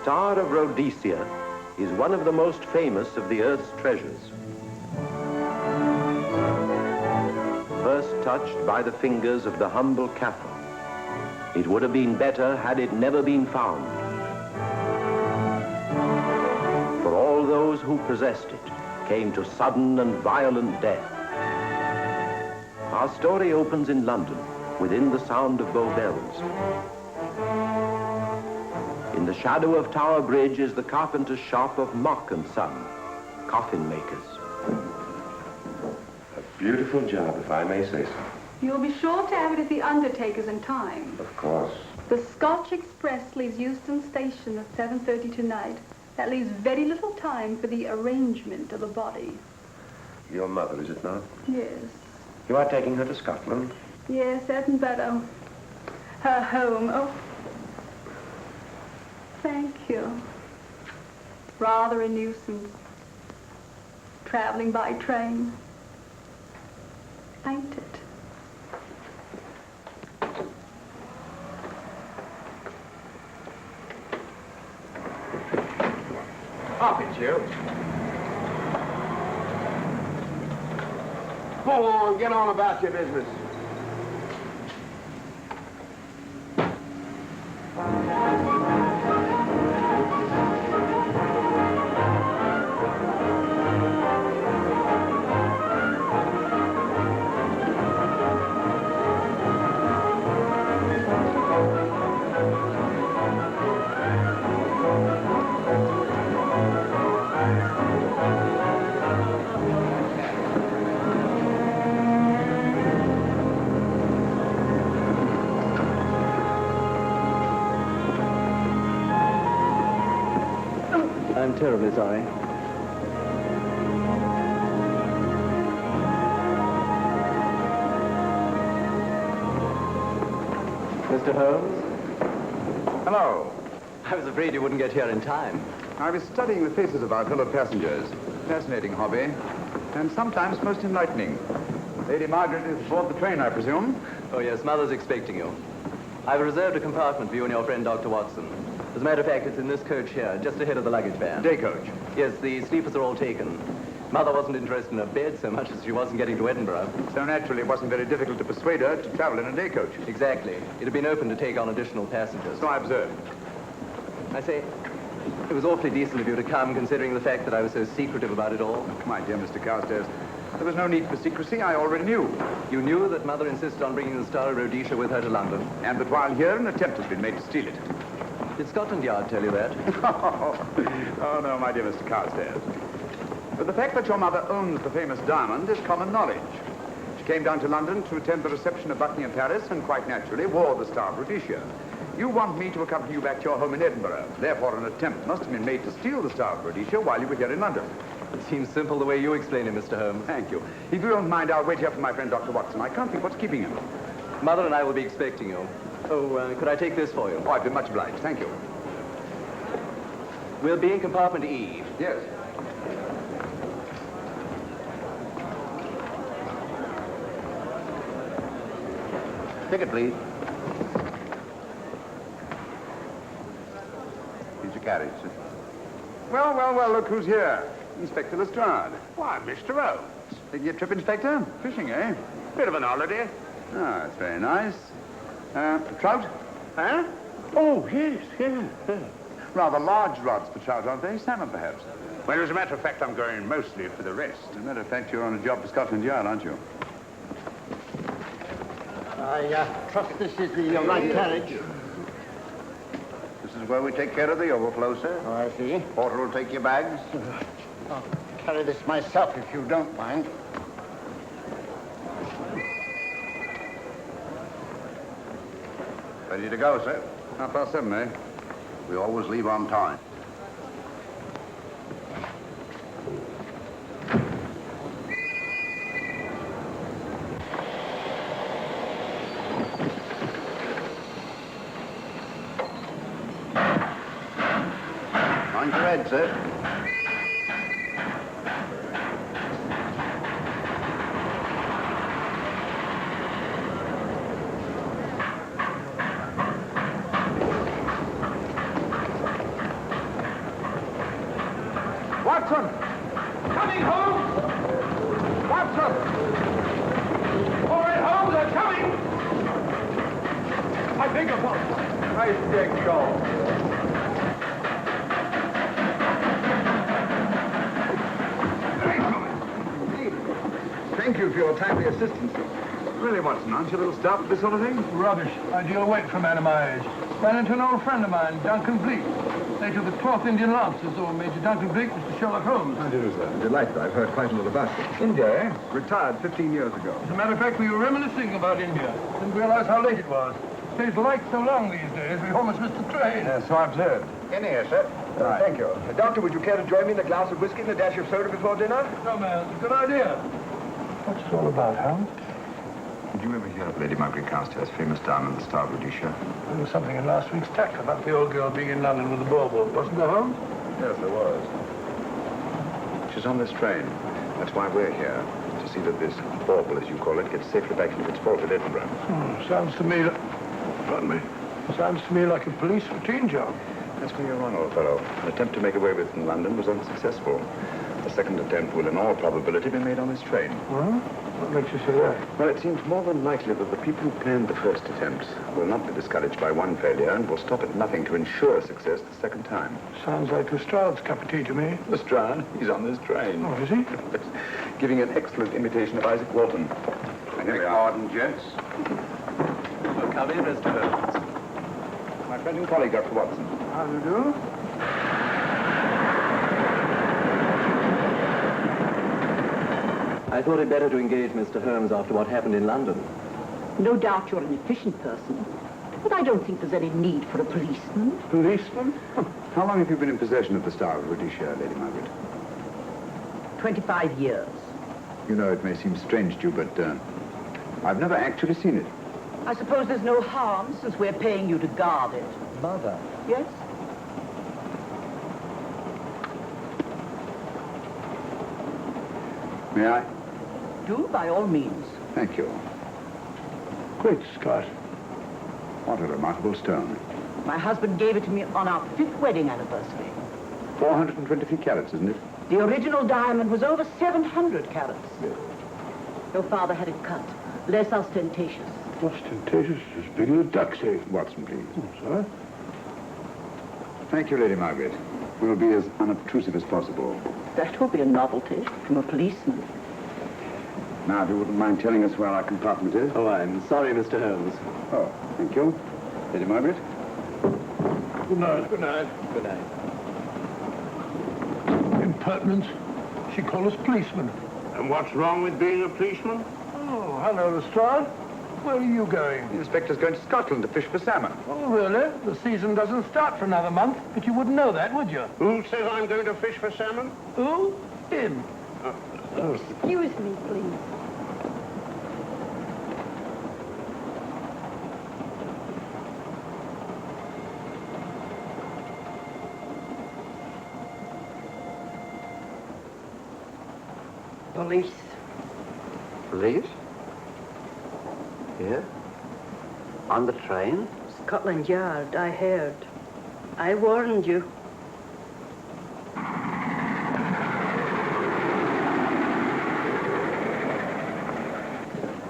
Star of Rhodesia is one of the most famous of the Earth's treasures. First touched by the fingers of the humble Catholic, it would have been better had it never been found. For all those who possessed it came to sudden and violent death. Our story opens in London, within the sound of Bow Bells. In the shadow of Tower Bridge is the carpenter's shop of Mock and Son, coffin makers. A beautiful job, if I may say so. You'll be sure to have it at the undertaker's in time. Of course. The Scotch Express leaves Euston Station at 7:30 tonight. That leaves very little time for the arrangement of the body. Your mother, is it not? Yes. You are taking her to Scotland? Yes, Edinburgh. Her home. Oh. Thank you. Rather a nuisance. Traveling by train. Ain't it? Up it, you. Go on, get on about your business. I'm terribly sorry. Mr. Holmes? Hello. I was afraid you wouldn't get here in time. I was studying the faces of our fellow passengers. Fascinating hobby, and sometimes most enlightening. Lady Margaret is aboard the train, I presume? Oh, yes, Mother's expecting you. I've reserved a compartment for you and your friend, Dr. Watson. As a matter of fact, it's in this coach here, just ahead of the luggage van. Day coach. Yes, the sleepers are all taken. Mother wasn't interested in a bed so much as she wasn't getting to Edinburgh. So naturally, it wasn't very difficult to persuade her to travel in a day coach. Exactly. It had been open to take on additional passengers. So I observed. I say, it was awfully decent of you to come, considering the fact that I was so secretive about it all. My dear Mr. Carstairs, there was no need for secrecy. I already knew. You knew that Mother insisted on bringing the Star of Rhodesia with her to London? And that while here, an attempt has been made to steal it. Did Scotland Yard tell you that? Oh, no, my dear Mr. Carstairs. But the fact that your mother owns the famous diamond is common knowledge. She came down to London to attend the reception of Buckingham Palace and quite naturally wore the Star of Rhodesia. You want me to accompany you back to your home in Edinburgh. Therefore, an attempt must have been made to steal the Star of Rhodesia while you were here in London. It seems simple the way you explain it, Mr. Holmes. Thank you. If you don't mind, I'll wait here for my friend Dr. Watson. I can't think what's keeping him. Mother and I will be expecting you. Oh, could I take this for you? Oh, I'd be much obliged. Thank you. We'll be in compartment E. Yes. Ticket, please. Here's your carriage, sir. Well, look who's here. Inspector Lestrade. Why, Mr. Holmes. Taking a trip, Inspector? Fishing, eh? Bit of an holiday. Ah, that's very nice. Trout? Huh? Oh, yes. Rather large rods for trout, aren't they? Salmon, perhaps? Well, as a matter of fact, I'm going mostly for the rest. As a matter of fact, you're on a job for Scotland Yard, aren't you? I trust this is the right carriage. This is where we take care of the overflow, sir. Oh, I see. Porter will take your bags. I'll carry this myself if you don't mind. Ready to go, sir. 7:30, eh? We always leave on time. Mind your head, sir. Watson! Coming, Holmes! Watson! All right, Holmes, they're coming! I beg your pardon. Nice big goal. Thank you for your timely assistance. Really, Watson, aren't you a little starved at this sort of thing? Rubbish. Ideal weight for a man of my age. Ran into an old friend of mine, Duncan Bleak. Late of the 12th Indian Lancers, or Major Duncan Bleak, Mr. Sherlock Holmes. How do you do, sir? Delighted. I've heard quite a lot about you. India, eh? Retired 15 years ago. As a matter of fact, we were reminiscing about India. Didn't realize how late it was. Stays light so long these days, we almost missed the train. So I've heard. In here, sir. Right. Thank you. Doctor, would you care to join me in a glass of whiskey and a dash of soda before dinner? No, man, it's a good idea. What's it all about, Holmes? Did you ever hear of Lady Margaret Carstairs' famous diamond, the Star of Rhodesia? There was something in last week's tack about the old girl being in London with the bauble, wasn't there, Holmes? Yes, there was. She's on this train. That's why we're here, to see that this bauble, as you call it, gets safely back into its port at Edinburgh. Sounds to me... Pardon me. Sounds to me like a police routine job. That's where you're wrong, old fellow. An attempt to make away with it in London was unsuccessful. The second attempt will, in all probability, be made on this train. Well, what makes you say that? Well, it seems more than likely that the people who planned the first attempt will not be discouraged by one failure and will stop at nothing to ensure success the second time. Sounds like Lestrade's cup of tea to me. Lestrade, he's on this train. Oh, is he? Giving an excellent imitation of Isaac Walton. And here we are. Pardon, gents. Well, come in, Mr. Holmes. My friend and colleague, Dr. Watson. How do you do? I thought it better to engage Mr. Holmes after what happened in London. No doubt you're an efficient person, but I don't think there's any need for a policeman. Policeman? How long have you been in possession of the Star of Rhodesia, Lady Margaret? 25 years. You know, it may seem strange to you, but I've never actually seen it. I suppose there's no harm since we're paying you to guard it. Mother. Yes? May I? Do, by all means. Thank you. Great Scott. What a remarkable stone. My husband gave it to me on our 5th wedding anniversary. 423 carats, isn't it? The original diamond was over 700 carats. Yes. Your father had it cut, less ostentatious. Ostentatious, as big as a duck's egg. Watson, please. Oh, sir? Thank you, Lady Margaret. We'll be as unobtrusive as possible. That will be a novelty from a policeman. Now, if you wouldn't mind telling us where our compartment is. Oh, I'm sorry, Mr. Holmes. Oh, thank you. Lady Margaret? Good night. Good night. Good night. Impertinence. She called us policemen. And what's wrong with being a policeman? Oh, hello, Lestrade. Where are you going? The inspector's going to Scotland to fish for salmon. Oh, really? The season doesn't start for another month, but you wouldn't know that, would you? Who says I'm going to fish for salmon? Who? Him. Excuse me, please. Police. Police? Here? On the train? Scotland Yard, I heard. I warned you.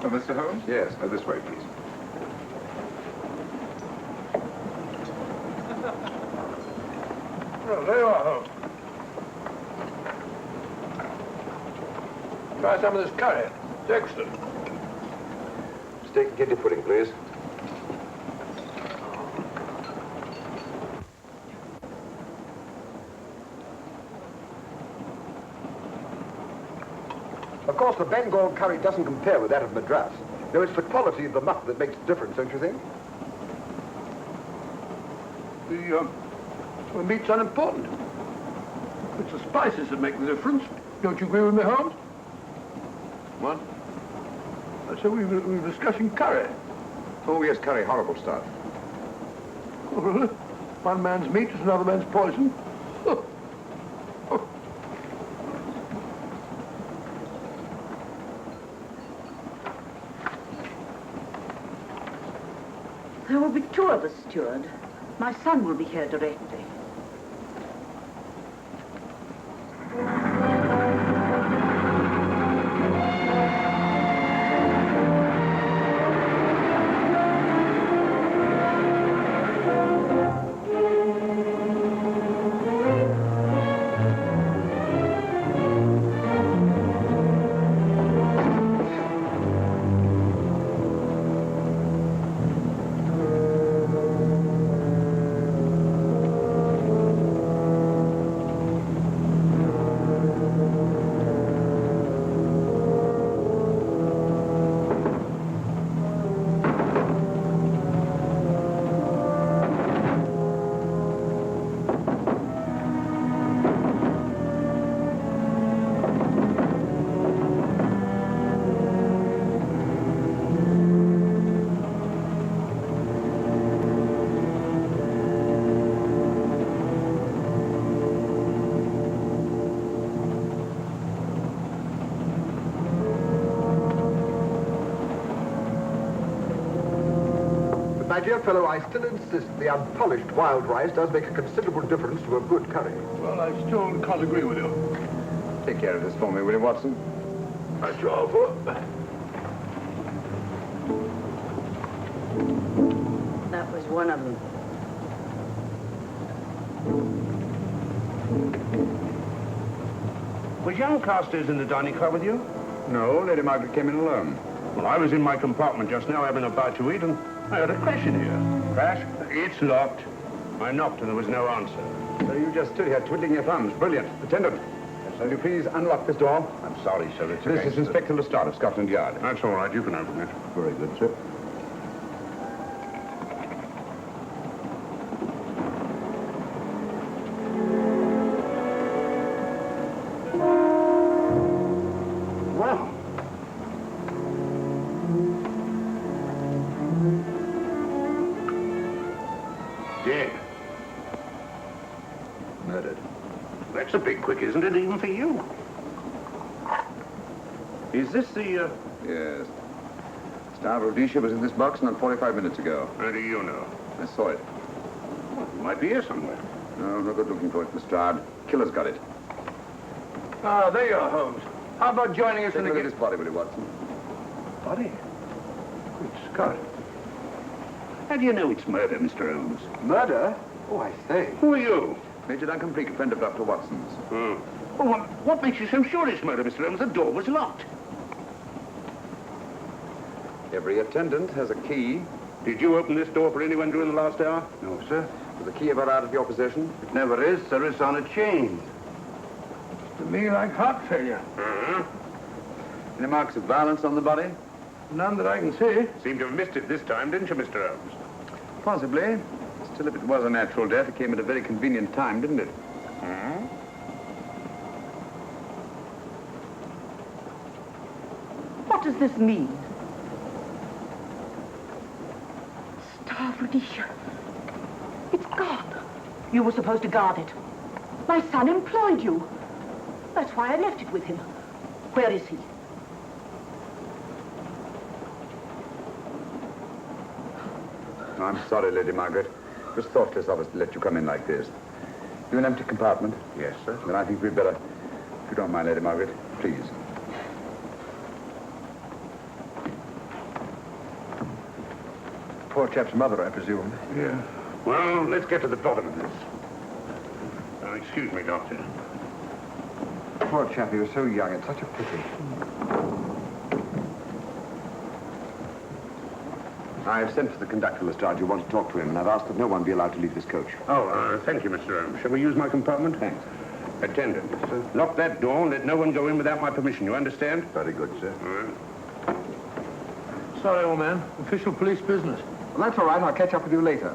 Oh, Mr. Holmes? Yes, this way, please. Oh, there you are, Holmes. Try some of this curry. It's excellent. Steak and kidney pudding, please. Of course, the Bengal curry doesn't compare with that of Madras. No, it's the quality of the muck that makes the difference, don't you think? The meat's unimportant. It's the spices that make the difference. Don't you agree with me, Holmes? What? I said we were discussing curry. Oh, yes, curry, horrible stuff. Oh, really? One man's meat is another man's poison. Oh. Oh. There will be 2 of us, steward. My son will be here directly. my dear fellow, I still insist the unpolished wild rice does make a considerable difference to a good curry. Well, I still can't agree with you. Take care of this for me, will you, Watson? That's your fault. That was one of them. Was young Carstairs in the dining car with you? No, Lady Margaret came in alone. Well, I was in my compartment just now having a bite to eat, and I heard a crash in here. Crash? It's locked. I knocked and there was no answer. So you just stood here twiddling your thumbs. Brilliant. Attendant, will you please unlock this door? I'm sorry, sir. It's This against is the- Inspector Lestrade of Scotland Yard. That's all right. You can open it. Very good, sir. Well, dead. Murdered. That's a bit quick, isn't it, even for you? Is this the, Yes. Star Rhodesia was in this box not 45 minutes ago. How do you know? I saw it. Well, it might be here somewhere. No, no good looking for it, Lestrade. Killer's got it. Ah, there you are, Holmes. How about joining us Take in a the... look at this body, will you, Watson? Body? Good Scott. How do you know it's murder, Mr. Holmes? Murder? Oh, I say. Who are you? Major Duncan Bleak, a friend of Dr. Watson's. Well, what makes you so sure it's murder, Mr. Holmes? The door was locked. Every attendant has a key. Did you open this door for anyone during the last hour? No, sir. Was the key ever out of your possession? It never is, sir. It's on a chain. To me, like heart failure. Any marks of violence on the body? None that I can see. Seemed to have missed it this time, didn't you, Mr. Holmes? Possibly. Still, if it was a natural death, it came at a very convenient time, didn't it? What does this mean? Star Rhodesia. It's gone. You were supposed to guard it. My son employed you. That's why I left it with him. Where is he? No, I'm sorry, Lady Margaret. It was thoughtless of us to let you come in like this. You an empty compartment? Yes, sir. Then I think we'd better, if you don't mind, Lady Margaret, please. Poor chap's mother, I presume. Yeah. Well, let's get to the bottom of this. Excuse me, Doctor. Poor chap, he was so young. It's such a pity. I've sent for the conductor, Lestrade. You want to talk to him, and I've asked that no one be allowed to leave this coach. Oh, thank you, Mr. Holmes. Shall we use my compartment? Thanks. Attendant, lock that door and let no one go in without my permission. You understand? Very good, sir. All right. Sorry, old man. Official police business. Well, that's all right. I'll catch up with you later.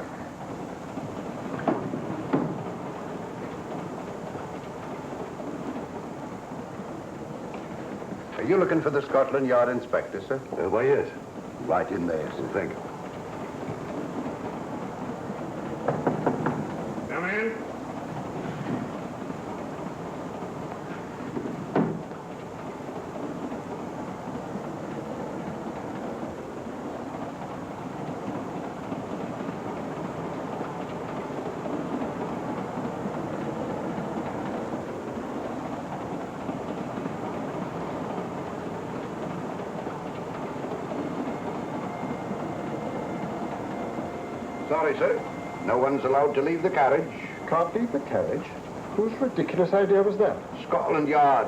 Are you looking for the Scotland Yard inspector, sir? Why, yes. Right in there, sir. Thank you. Come in. Sorry, sir. No one's allowed to leave the carriage. Can't leave the carriage? Whose ridiculous idea was that? Scotland Yard.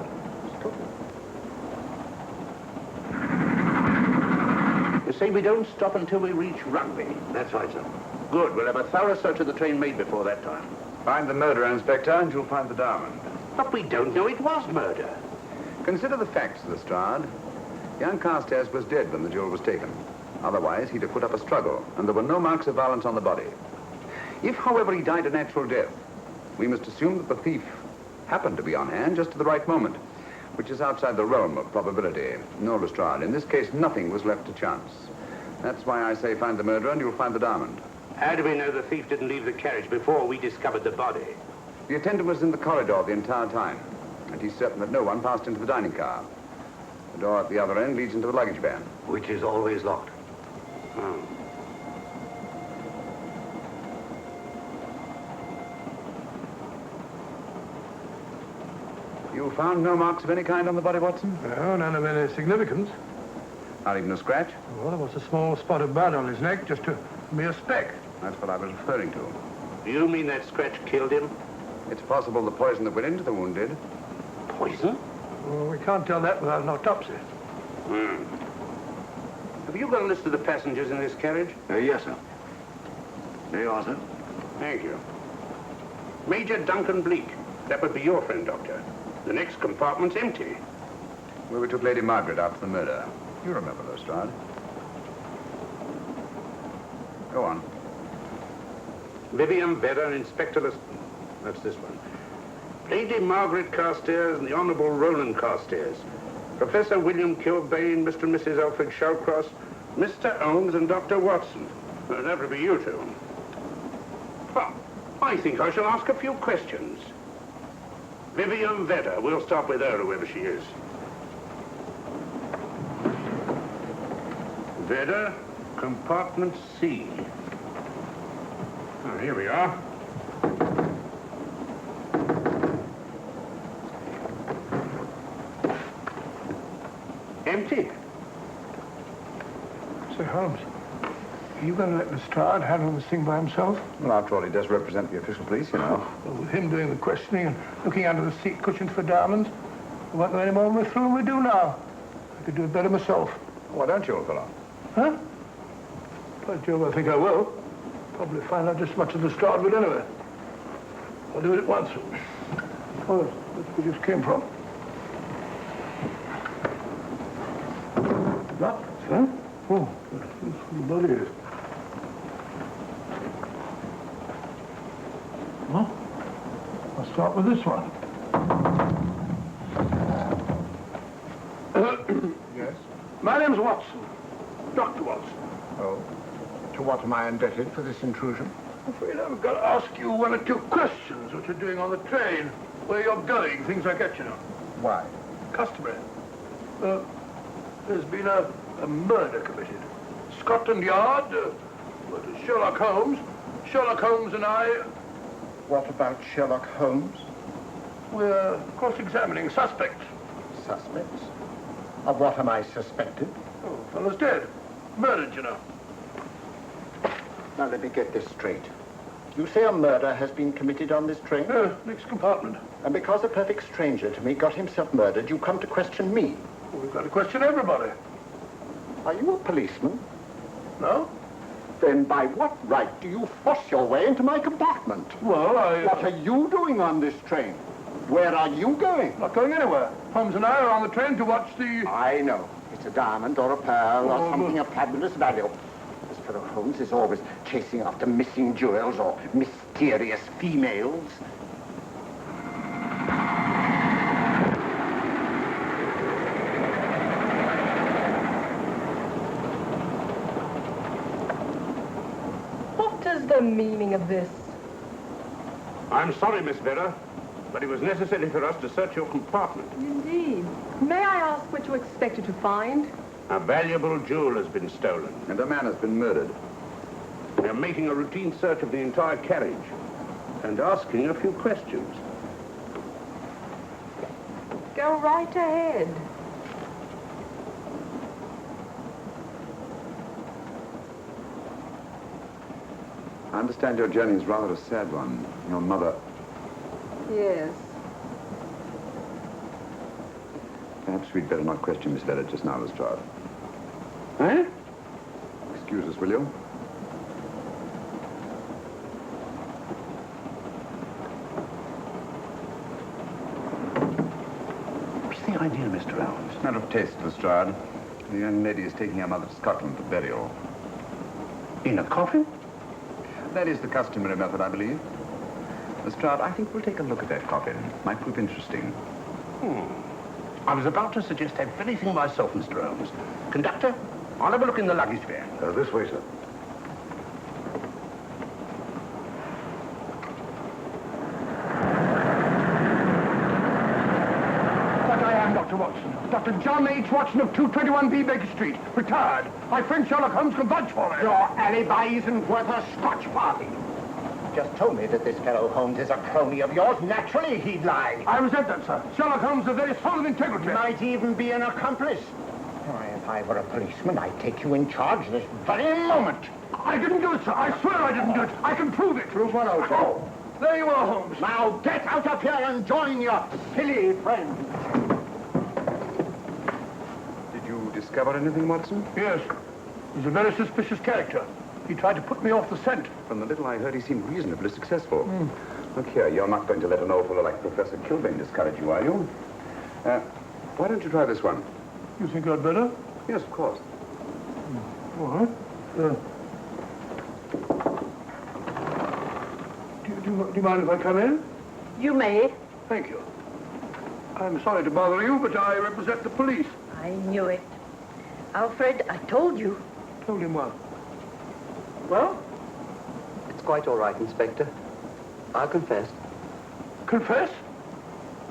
You say we don't stop until we reach Rugby. That's right, sir. Good. We'll have a thorough search of the train made before that time. Find the murderer, Inspector, and you'll find the diamond. But we don't know it was murder. Consider the facts, Lestrade. Young Carstairs was dead when the jewel was taken. Otherwise, he'd have put up a struggle, and there were no marks of violence on the body. If, however, he died a natural death, we must assume that the thief happened to be on hand just at the right moment, which is outside the realm of probability. No, Lestrade, in this case, nothing was left to chance. That's why I say find the murderer and you'll find the diamond. How do we know the thief didn't leave the carriage before we discovered the body? The attendant was in the corridor the entire time, and he's certain that no one passed into the dining car. The door at the other end leads into the luggage van. Which is always locked. You found no marks of any kind on the body, Watson? No, none of any significance. Not even a scratch? Well, there was a small spot of blood on his neck, just a mere speck. That's what I was referring to. Do you mean that scratch killed him? It's possible the poison that went into the wound did. Poison? Well, we can't tell that without an autopsy. Have you got a list of the passengers in this carriage? Yes, sir. There you are, sir. Thank you. Major Duncan Bleak. That would be your friend, Doctor. The next compartment's empty. Where we took Lady Margaret after the murder. You remember Lestrade. Go on. Vivian Vedder, Inspector That's this one. Lady Margaret Carstairs and the Honourable Roland Carstairs. Professor William Kilbane, Mr. and Mrs. Alfred Shawcross, Mr. Holmes and Dr. Watson. That would be you two. Well, I think I shall ask a few questions. Vivian Vedder. We'll start with her, whoever she is. Vedder, compartment C. Oh, here we are. Empty. Sir Holmes, are you going to let Lestrade handle this thing by himself? Well, after all, he does represent the official police, you know. Well, with him doing the questioning and looking under the seat cushions for diamonds, we won't know any more when we're through than we do now. I could do it better myself. Why don't you, old fellow? Huh? By Jove, I think I will. Probably find out just as much as Lestrade would anyway. I'll do it at once. Oh, that's where we just came from. That, huh? Oh, that's where the body is. Well, I'll start with this one. Yes? My name's Watson. Dr. Watson. Oh. To what am I indebted for this intrusion? I'm afraid I've got to ask you one or two questions. What you're doing on the train, where you're going, things like that, you know. Why? Customary. There's been a murder committed. Scotland Yard, Sherlock Holmes. Sherlock Holmes and I, What about Sherlock Holmes? we're cross-examining suspects. Suspects? Of what am I suspected? Oh, fellow's dead. Murdered, you know. Now, let me get this straight. You say a murder has been committed on this train? Next compartment. And because a perfect stranger to me got himself murdered, you come to question me? Well, we've got to question everybody. Are you a policeman? No? Then by what right do you force your way into my compartment? Well, What are you doing on this train? Where are you going? Not going anywhere. Holmes and I are on the train to watch the... I know. It's a diamond or a pearl or Oh, something of fabulous value. This fellow Holmes is always chasing after missing jewels or mysterious females. What is the meaning of this? I'm sorry, Miss Vedder, but it was necessary for us to search your compartment. Indeed. May I ask what you expected to find? A valuable jewel has been stolen. And a man has been murdered. We are making a routine search of the entire carriage and asking a few questions. Go right ahead. I understand your journey is rather a sad one. Your mother... Yes. Perhaps we'd better not question Miss Vedder just now, Lestrade. Eh? Excuse us, will you? What's the idea, Mr. Holmes? It's a matter of taste, Lestrade. The young lady is taking her mother to Scotland for burial. In a coffin? That is the customary method, I believe. Lestrade, I think we'll take a look at that coffin. Might prove interesting. I was about to suggest that very thing myself, Mr. Holmes. Conductor, I'll have a look in the luggage van. This way, sir. That I am, Dr. Watson. Dr. John H. Watson of 221B Baker Street. Retired. My friend Sherlock Holmes can vouch for me. Your alibi isn't worth a Scotch party. just told me that this fellow Holmes is a crony of yours. Naturally, he'd lie. I resent that, sir. Sherlock Holmes is a very soul of integrity. Might even be an accomplice. Why, if I were a policeman, I'd take you in charge this very moment. I didn't do it, sir. I swear I didn't do it. I can prove it. Prove what, old chap? Oh, there you are, Holmes. Now get out of here and join your silly friends. Did you discover anything, Watson? Yes. He's a very suspicious character. He tried to put me off the scent. From the little I heard, he seemed reasonably successful. Look here, you're not going to let an old fellow like Professor Kilbane discourage you, are you? Why don't you try this one? You think I'd better? Yes, of course. All right. Do you mind if I come in? You may. Thank you. I'm sorry to bother you, but I represent the police. I knew it. Alfred, I told you. Told him what? Well, it's quite all right, Inspector. I'll confess. Confess?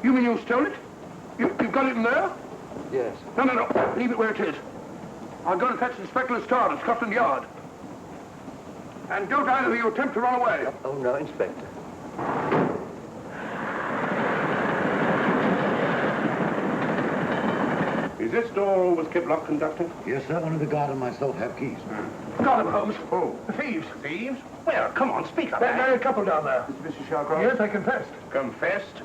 You mean you stole it? You've got it in there? Yes. No. Leave it where it is. I'll go and fetch Inspector Lestrade at Scotland Yard. And don't either of you attempt to run away. Oh, no, Inspector. Is this door always kept locked, Conductor? Yes, sir. Only the guard and myself have keys. Got him, Holmes. Oh. The thieves. Thieves? Where? Come on, speak up. That married couple down there. Mr. Sherlock Holmes? Yes, I confessed. Confessed?